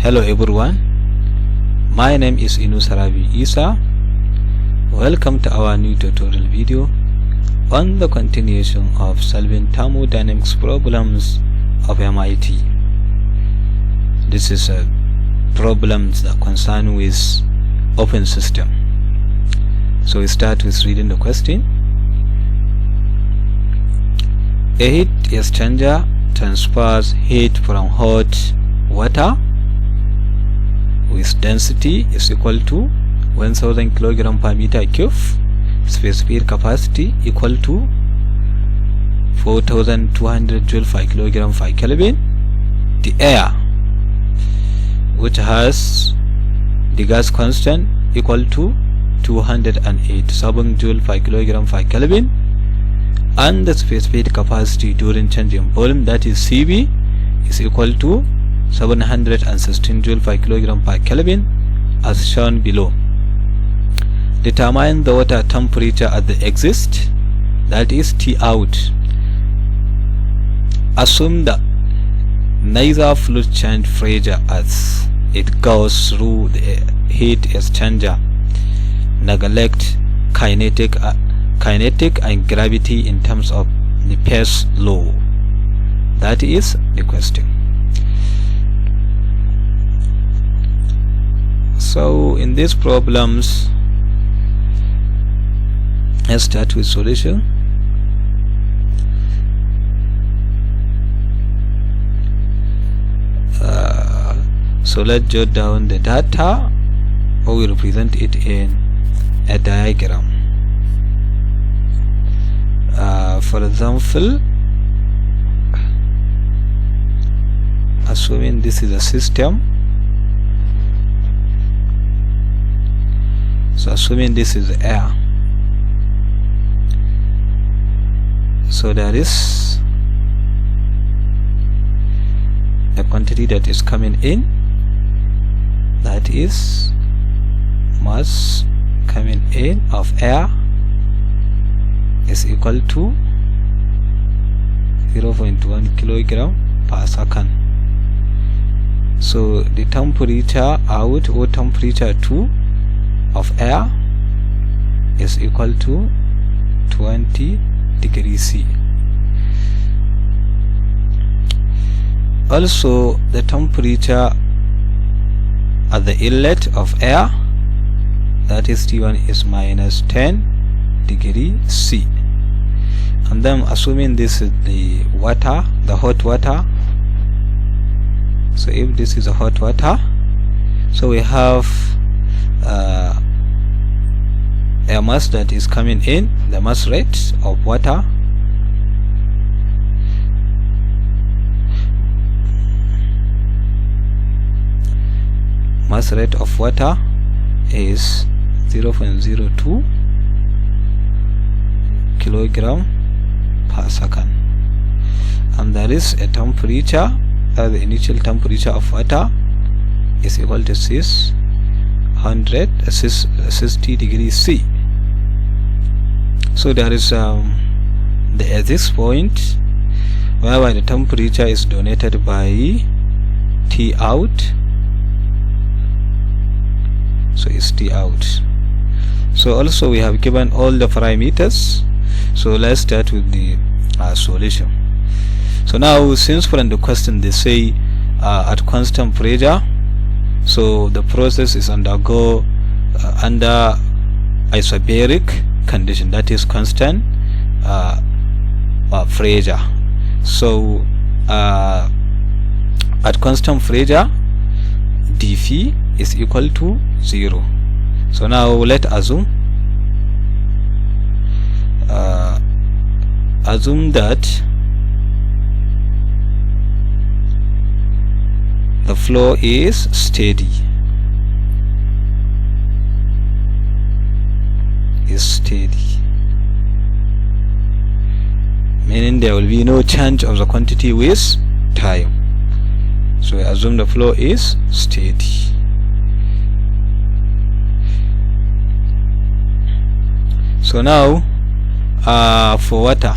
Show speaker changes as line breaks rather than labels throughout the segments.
Hello everyone, my name is Sarabi Isa. Welcome to our new tutorial video on the continuation of solving thermodynamics problems of MIT. This is problems that concern with open system. So we start with reading the question. A heat exchanger transfers heat from hot water with density is equal to 1000 kg per meter cube, specified capacity equal to 4200 joule per kilogram per Kelvin. The air, which has the gas constant equal to 287 joule per kilogram per Kelvin, and the specified capacity during change in volume, that is Cv, is equal to 716 joule per kilogram per Kelvin, as shown below. Determine the water temperature at the exit, that is T out. Assume that neither fluid change pressure as it goes through the heat exchanger. Neglect kinetic and gravity in terms of the Pace law. That is the question. So in these problems, let's start with solution. So let's jot down the data, or we represent it in a diagram. For example, assuming this is a system, so assuming this is air, so there is a quantity that is coming in, that is mass coming in of air is equal to 0.1 kilogram per second. So the temperature out, or temperature 2 of air, is equal to 20 degrees C. Also, the temperature at the inlet of air, that is T1, is minus 10 degrees C. And then assuming this is the water, the hot water, so if this is a hot water, so we have a mass that is coming in, the mass rate of water, mass rate of water is 0.02 kilogram per second, and there is a temperature, the initial temperature of water is equal to 60 degrees C. So there is the exit point whereby the temperature is donated by T out, so it's T out. So also we have given all the parameters, so let's start with the solution. So now, since from the question they say at constant pressure, so the process is undergo under isobaric condition, that is constant pressure. So at constant pressure, dP is equal to 0. So now let assume that the flow is steady. Meaning there will be no change of the quantity with time. So we assume the flow is steady. So now for water,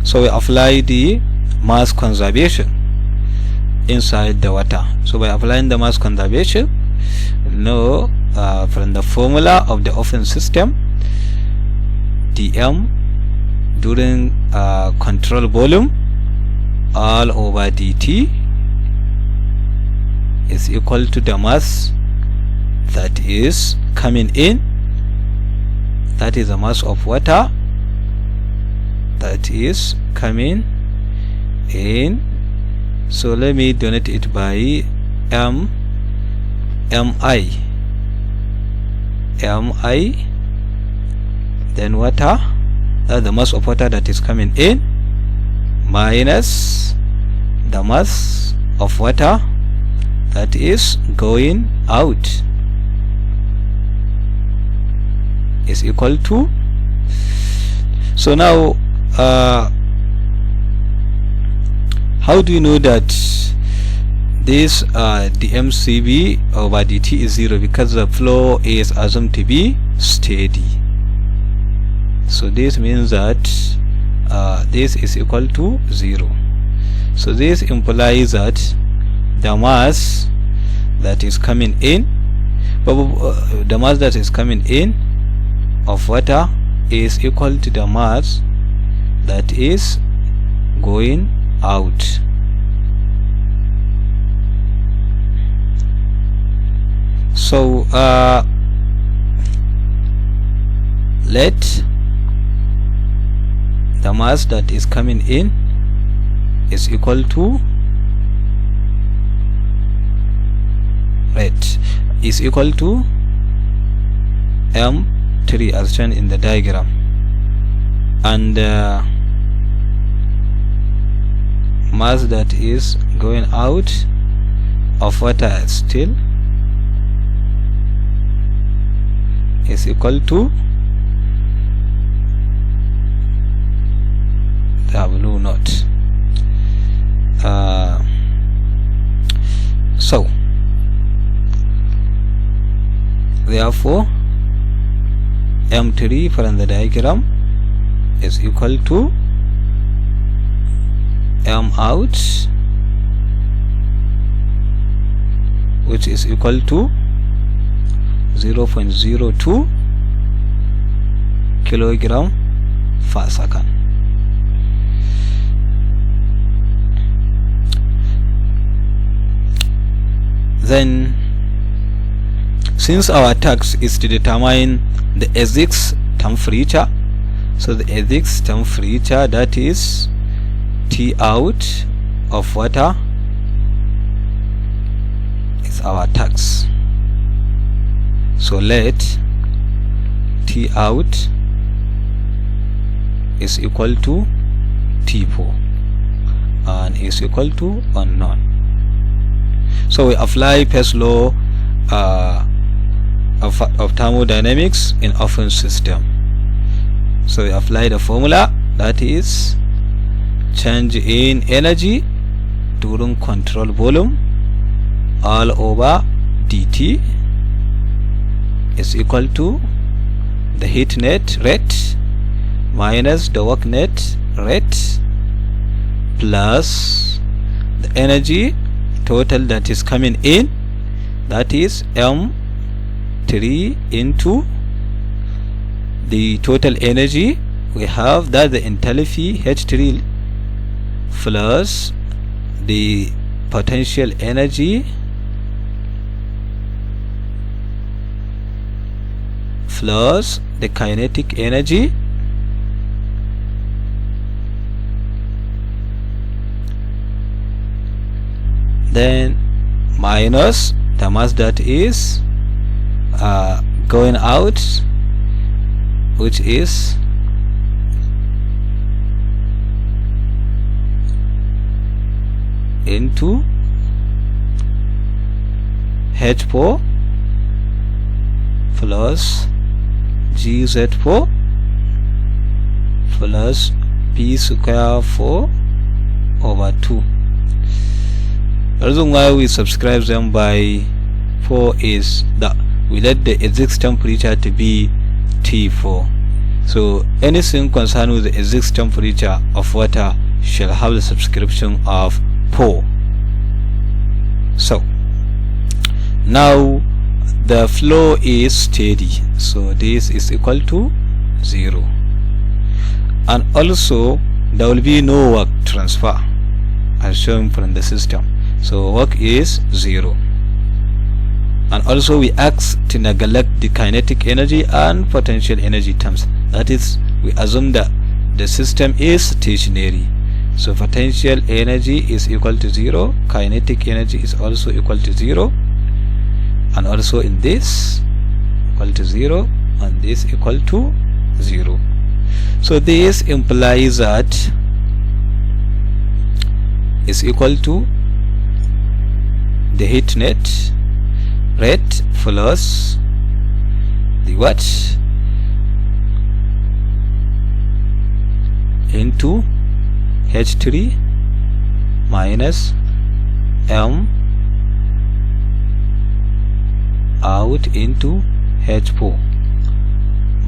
So we apply the mass conservation inside the water. So by applying the mass conservation, from the formula of the Orphan system, dm during control volume all over dt is equal to the mass that is coming in, that is the mass of water that is coming in. So let me denote it by mi, then water, the mass of water that is coming in, minus the mass of water that is going out, is equal to. So now how do you know that this dmcv over dt is 0? Because the flow is assumed to be steady. So this means that this is equal to 0. So this implies that the mass that is coming in, the mass that is coming in of water is equal to the mass that is going out. So let the mass that is coming in is equal to m3 as shown in the diagram, and mass that is going out of water still is equal to W naught. So therefore m3 from the diagram is equal to m out, which is equal to 0.02 kilogram per second. Then, since our task is to determine the exit temperature, so the exit temperature, that is T out of water, is our task. So let T out is equal to T4 and is equal to unknown. So we apply first law of thermodynamics in Orphan system. So we apply the formula, that is change in energy during control volume all over dt is equal to the heat net rate minus the work net rate plus the energy total that is coming in, that is m3 into the total energy we have, that the enthalpy H3 plus the potential energy plus the kinetic energy then minus the mass that is going out, which is into H4 plus GZ4 plus P square 4 over 2. The reason why we subscribe them by 4 is that we let the exit temperature to be T4. So anything concerned with the exact temperature of water shall have the subscription of 4. So now the flow is steady, so this is equal to 0, and also there will be no work transfer as shown from the system, so work is 0. And also we ask to neglect the kinetic energy and potential energy terms. That is, we assume that the system is stationary, so potential energy is equal to 0, kinetic energy is also equal to 0, and also in this equal to 0, and this equal to 0. So this implies that is equal to the heat net rate plus the what into H3 minus M out into H4,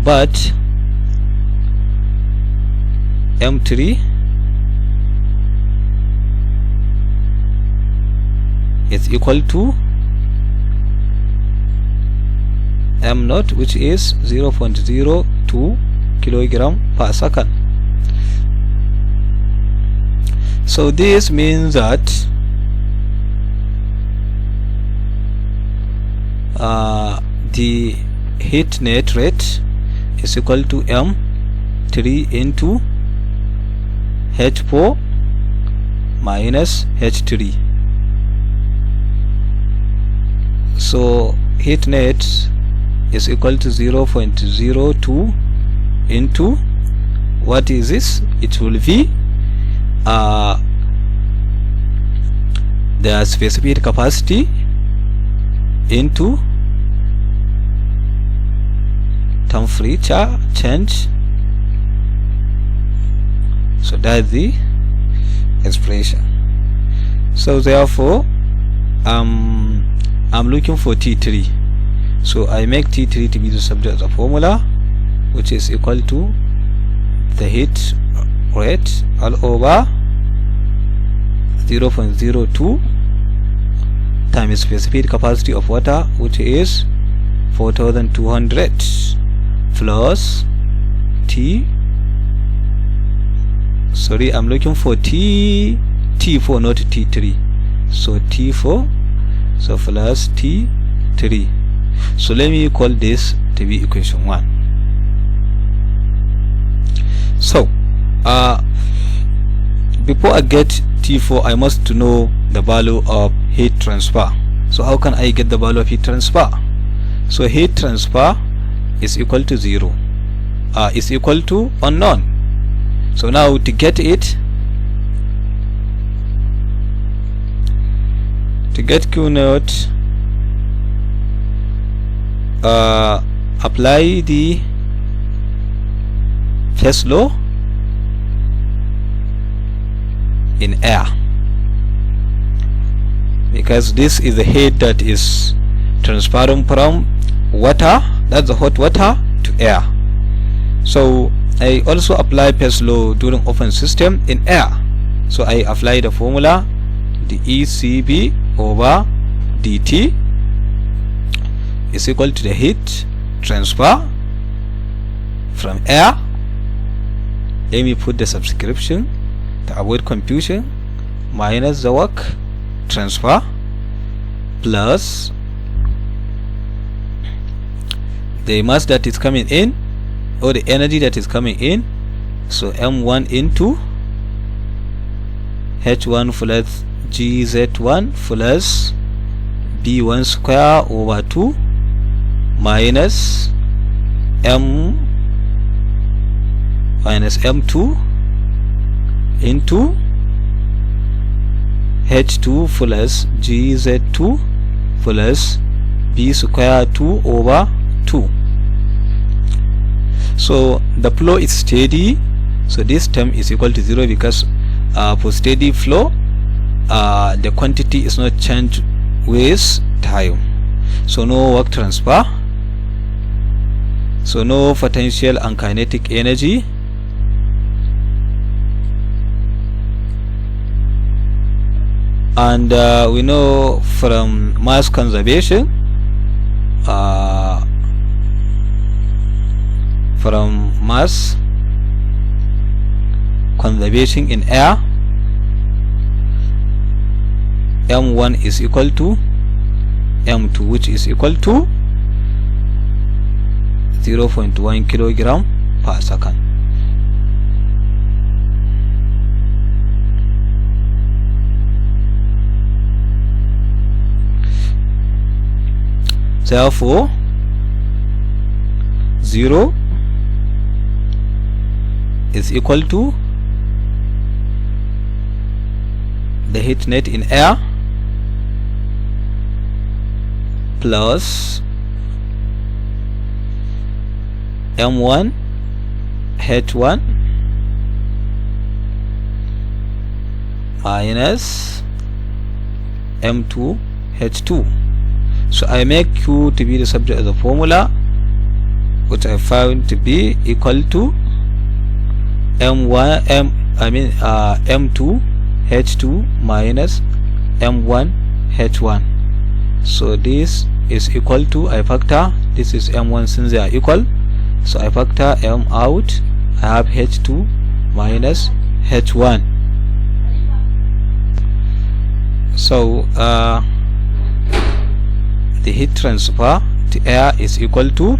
but M3 is equal to M naught, which is 0.02 kilogram per second. So this means that the heat net rate is equal to M3 into H4 minus H3. So heat net is equal to 0.02 into what is this? It will be the specific capacity into temperature change. So that's the expression. So therefore I'm looking for T3, so I make T3 to be the subject of the formula, which is equal to the heat rate all over 0.02 times specific capacity of water, which is 4200, plus I'm looking for T4, not T3, so T4, so plus T3. So let me call this to be equation 1. So before I get T4, I must know the value of heat transfer. So how can I get the value of heat transfer? So heat transfer is equal to 0, is equal to unknown. So now to get it, to get Q naught, apply the first law in air, because this is the heat that is transferring from water, that's the hot water, to air. So I also apply first law during open system in air. So I apply the formula, the ECB over dt is equal to the heat transfer from air. Let me put the subscription to avoid confusion, minus the work transfer plus the mass that is coming in, or the energy that is coming in. So M1 into H1 plus GZ1 plus B1 square over 2 minus M minus M2 into H2 plus GZ2 plus B square 2 over 2. So the flow is steady, so this term is equal to 0, because for steady flow the quantity is not changed with time, so no work transfer. so no potential and kinetic energy. And we know from mass conservation, in air, m1 is equal to m2, which is equal to 0.1 kilogram per second. Therefore 0 is equal to the heat net in air plus m1 h1 minus m2 h2. So I make Q to be the subject of the formula, which I found to be equal to m2 h2 minus m1 h1. So this is equal to, I factor, this is m1 since they are equal, so I factor m out, I have h2 minus h1. So the heat transfer to air is equal to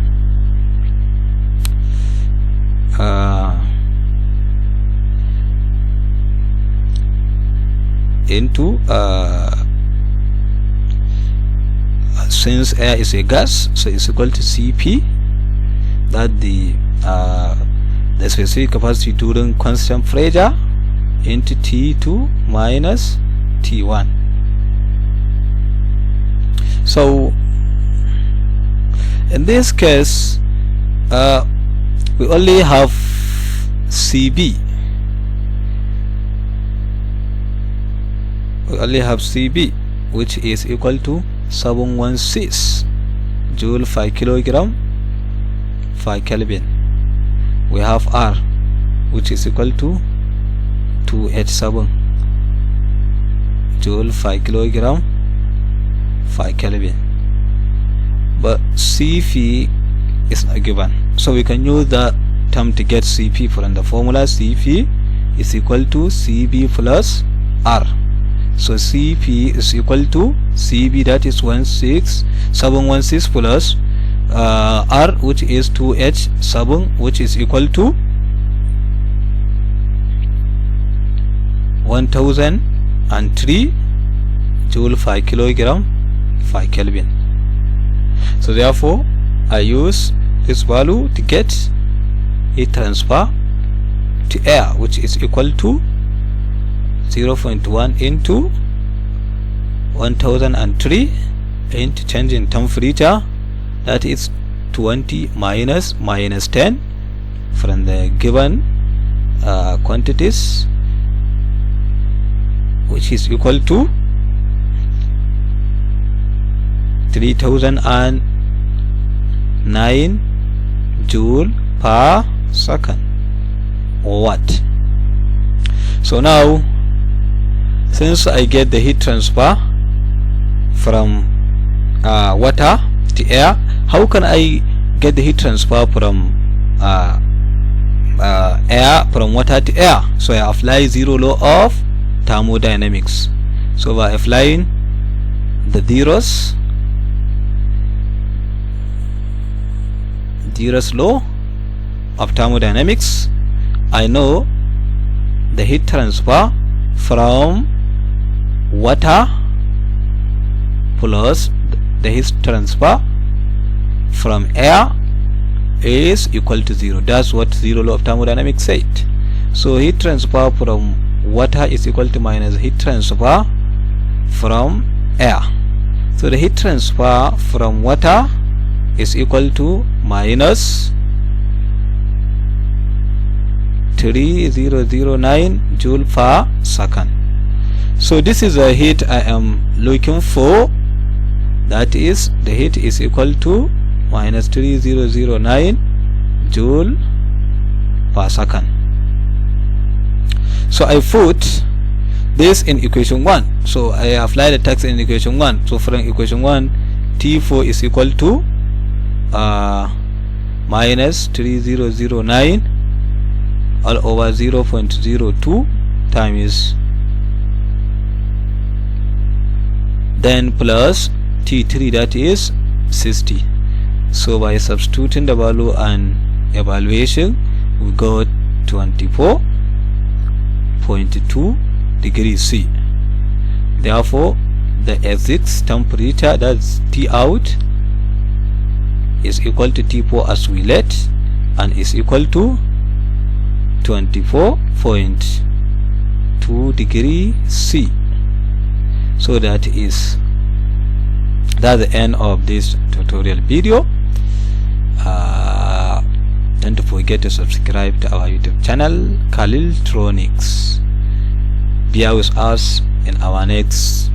into since air is a gas, so it's equal to Cp, that the specific capacity during constant pressure, into T2 minus T1. So in this case we only have Cb. Which is equal to 716 joule per kilogram per Kelvin. We have R, which is equal to 2H7 joule per kilogram per Kelvin, but Cp is not given, so we can use the term to get Cp from the formula. Cp is equal to Cb plus R. So Cp is equal to Cb, that is 716 plus R, which is 2H7, which is equal to 1003 joule per kilogram per Kelvin. So therefore I use this value to get heat transfer to air, which is equal to 0.1 into 1003 into change in temperature, that is 20 minus -10 from the given quantities, which is equal to 3009 joule per second, or watt. So now, since I get the heat transfer from water to air, how can I get the heat transfer from air from water to air? So I apply zero law of thermodynamics. So by applying the zeros law of thermodynamics, I know the heat transfer from water plus the heat transfer from air is equal to 0. That's what zero law of thermodynamics said. So heat transfer from water is equal to minus heat transfer from air. So the heat transfer from water is equal to minus 3009 joule per second. So this is the heat I am looking for, that is the heat is equal to minus 3009 joule per second. So I put this in equation 1. So I apply the tax in equation 1. So from equation 1, T4 is equal to minus 3009 all over 0.02 times then plus T3, that is 60. So by substituting the value and evaluation, we got 24.2 degrees C. Therefore the exit temperature, that's T out, is equal to T4 as we let, and is equal to 24.2 degree C. So that's the end of this tutorial video. Don't forget to subscribe to our YouTube channel, Khaliltronics. Bear with us in our next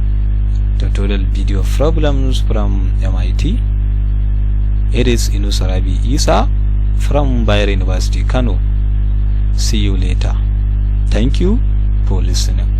tutorial video problems from MIT. It is Inusarabi Isa from Bayero University, Kano. See you later. Thank you for listening.